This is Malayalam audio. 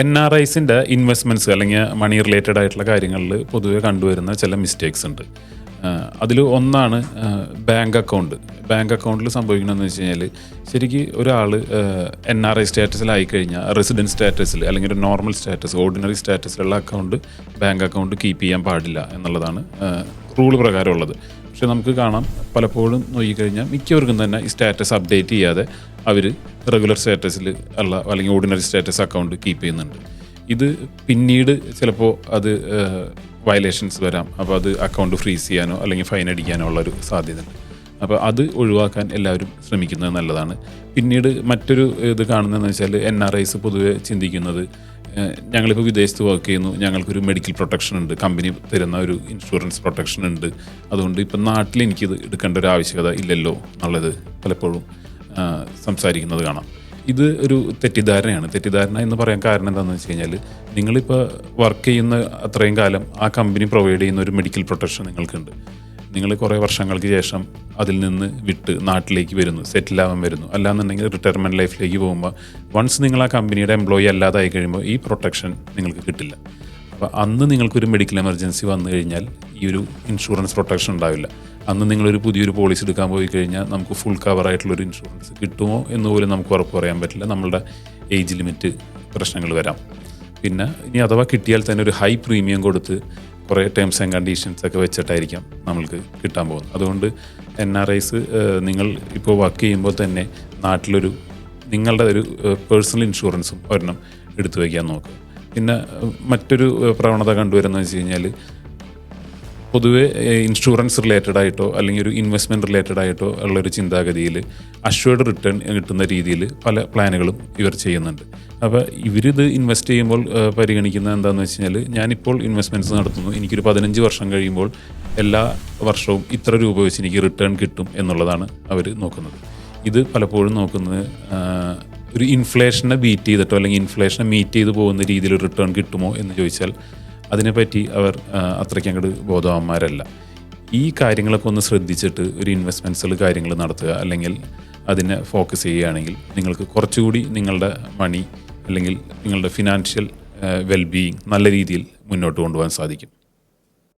NRIസിൻ്റെ ഇൻവെസ്റ്റ്മെൻറ്റ്സ് അല്ലെങ്കിൽ മണി റിലേറ്റഡ് ആയിട്ടുള്ള കാര്യങ്ങളിൽ പൊതുവെ കണ്ടുവരുന്ന ചില മിസ്റ്റേക്സ് ഉണ്ട്. അതിൽ ഒന്നാണ് ബാങ്ക് അക്കൗണ്ട്. ബാങ്ക് അക്കൗണ്ടിൽ സംഭവിക്കണമെന്ന് വെച്ച് കഴിഞ്ഞാൽ ശരിക്കും ഒരാൾ NRI സ്റ്റാറ്റസിലായിക്കഴിഞ്ഞാൽ റെസിഡൻറ്റ് സ്റ്റാറ്റസിൽ അല്ലെങ്കിൽ ഒരു നോർമൽ സ്റ്റാറ്റസ് ഓർഡിനറി സ്റ്റാറ്റസിലുള്ള ബാങ്ക് അക്കൗണ്ട് കീപ്പ് ചെയ്യാൻ പാടില്ല എന്നുള്ളതാണ് റൂൾ പ്രകാരമുള്ളത്. പക്ഷെ നമുക്ക് കാണാം പലപ്പോഴും നോക്കിക്കഴിഞ്ഞാൽ മിക്കവർക്കും തന്നെ ഈ സ്റ്റാറ്റസ് അപ്ഡേറ്റ് ചെയ്യാതെ അവർ റെഗുലർ സ്റ്റാറ്റസിൽ ഉള്ള അല്ലെങ്കിൽ ഓർഡിനറി സ്റ്റാറ്റസ് അക്കൗണ്ട് കീപ്പ് ചെയ്യുന്നുണ്ട്. ഇത് പിന്നീട് ചിലപ്പോൾ അത് വയലേഷൻസ് വരാം. അപ്പോൾ അത് അക്കൗണ്ട് ഫ്രീസ് ചെയ്യാനോ അല്ലെങ്കിൽ ഫൈൻ അടിക്കാനോ ഉള്ളൊരു സാധ്യതയുണ്ട്. അപ്പോൾ അത് ഒഴിവാക്കാൻ എല്ലാവരും ശ്രമിക്കുന്നത് നല്ലതാണ്. പിന്നീട് മറ്റൊരു ഇത് കാണുന്നതെന്ന് വെച്ചാൽ NRIs പൊതുവെ ചിന്തിക്കുന്നത് ഞങ്ങളിപ്പോൾ വിദേശത്ത് വർക്ക് ചെയ്യുന്നു, ഞങ്ങൾക്കൊരു മെഡിക്കൽ പ്രൊട്ടക്ഷൻ ഉണ്ട്, കമ്പനി തരുന്ന ഒരു ഇൻഷുറൻസ് പ്രൊട്ടക്ഷൻ ഉണ്ട്, അതുകൊണ്ട് ഇപ്പം നാട്ടിൽ എനിക്കിത് എടുക്കേണ്ട ഒരു ആവശ്യകത ഇല്ലല്ലോ എന്നുള്ളത് പലപ്പോഴും സംസാരിക്കുന്നത് കാണാം. ഇത് ഒരു തെറ്റിദ്ധാരണ എന്ന് പറയാൻ കാരണം എന്താണെന്ന് വെച്ച് കഴിഞ്ഞാൽ നിങ്ങളിപ്പോൾ വർക്ക് ചെയ്യുന്ന അത്രയും കാലം ആ കമ്പനി പ്രൊവൈഡ് ചെയ്യുന്ന ഒരു മെഡിക്കൽ പ്രൊട്ടക്ഷൻ നിങ്ങൾക്കുണ്ട്. നിങ്ങൾ കുറേ വർഷങ്ങൾക്ക് ശേഷം അതിൽ നിന്ന് വിട്ട് നാട്ടിലേക്ക് വരുന്നു, സെറ്റിലാവാൻ വരുന്നു, അല്ലാന്നുണ്ടെങ്കിൽ റിട്ടയർമെൻറ്റ് ലൈഫിലേക്ക് പോകുമ്പോൾ വൺസ് നിങ്ങൾ ആ കമ്പനിയുടെ എംപ്ലോയി അല്ലാതായി കഴിയുമ്പോൾ ഈ പ്രൊട്ടക്ഷൻ നിങ്ങൾക്ക് കിട്ടില്ല. അപ്പോൾ അന്ന് നിങ്ങൾക്കൊരു മെഡിക്കൽ എമർജൻസി വന്നു കഴിഞ്ഞാൽ ഈ ഒരു ഇൻഷുറൻസ് പ്രൊട്ടക്ഷൻ ഉണ്ടാവില്ല. അന്ന് നിങ്ങളൊരു പുതിയൊരു പോളിസി എടുക്കാൻ പോയി കഴിഞ്ഞാൽ നമുക്ക് ഫുൾ കവറായിട്ടുള്ളൊരു ഇൻഷുറൻസ് കിട്ടുമോ എന്ന് പോലും നമുക്ക് ഉറപ്പ് പറയാൻ പറ്റില്ല. നമ്മളുടെ ഏജ് ലിമിറ്റ് പ്രശ്നങ്ങൾ വരാം. പിന്നെ ഇനി അഥവാ കിട്ടിയാൽ തന്നെ ഒരു ഹൈ പ്രീമിയം കൊടുത്ത് കുറേ ടേംസ് ആൻഡ് കണ്ടീഷൻസ് ഒക്കെ വെച്ചിട്ടായിരിക്കാം നമ്മൾക്ക് കിട്ടാൻ പോകുന്നത്. അതുകൊണ്ട് NRIs നിങ്ങൾ ഇപ്പോൾ വർക്ക് ചെയ്യുമ്പോൾ തന്നെ നാട്ടിലൊരു നിങ്ങളുടെ ഒരു പേഴ്സണൽ ഇൻഷുറൻസും ഒരെണ്ണം എടുത്തു വയ്ക്കാൻ നോക്കുക. പിന്നെ മറ്റൊരു പ്രവണത കണ്ടുവരുന്നത് വെച്ച് കഴിഞ്ഞാൽ പൊതുവെ ഇൻഷുറൻസ് റിലേറ്റഡ് ആയിട്ടോ അല്ലെങ്കിൽ ഒരു ഇൻവെസ്റ്റ്മെൻറ്റ് റിലേറ്റഡ് ആയിട്ടോ ഉള്ളൊരു ചിന്താഗതിയിൽ അഷ്വേർഡ് റിട്ടേൺ കിട്ടുന്ന രീതിയിൽ പല പ്ലാനുകളും ഇവർ ചെയ്യുന്നുണ്ട്. അപ്പോൾ ഇവരിത് ഇൻവെസ്റ്റ് ചെയ്യുമ്പോൾ പരിഗണിക്കുന്നത് എന്താണെന്ന് വെച്ച് കഴിഞ്ഞാൽ ഞാനിപ്പോൾ ഇൻവെസ്റ്റ്മെൻറ്റ്സ് നടത്തുന്നു, എനിക്കൊരു 15 വർഷം കഴിയുമ്പോൾ എല്ലാ വർഷവും ഇത്ര രൂപ വെച്ച് എനിക്ക് റിട്ടേൺ കിട്ടും എന്നുള്ളതാണ് അവർ നോക്കുന്നത്. ഇത് പലപ്പോഴും നോക്കുന്നത് ഒരു ഇൻഫ്ലേഷനെ ബീറ്റ് ചെയ്തിട്ടോ അല്ലെങ്കിൽ ഇൻഫ്ലേഷനെ മീറ്റ് ചെയ്ത് പോകുന്ന രീതിയിൽ റിട്ടേൺ കിട്ടുമോ എന്ന് ചോദിച്ചാൽ അതിനെപ്പറ്റി അവർ അത്രയ്ക്ക് അങ്ങോട്ട് ബോധവാന്മാരല്ല. ഈ കാര്യങ്ങളൊക്കെ ഒന്ന് ശ്രദ്ധിച്ചിട്ട് ഒരു ഇൻവെസ്റ്റ്മെൻറ്റ്സിൽ കാര്യങ്ങൾ നടത്തുക അല്ലെങ്കിൽ അതിനെ ഫോക്കസ് ചെയ്യുകയാണെങ്കിൽ നിങ്ങൾക്ക് കുറച്ചുകൂടി നിങ്ങളുടെ മണി അല്ലെങ്കിൽ നിങ്ങളുടെ ഫിനാൻഷ്യൽ വെൽബീയിങ് നല്ല രീതിയിൽ മുന്നോട്ട് കൊണ്ടുപോകാൻ സാധിക്കും.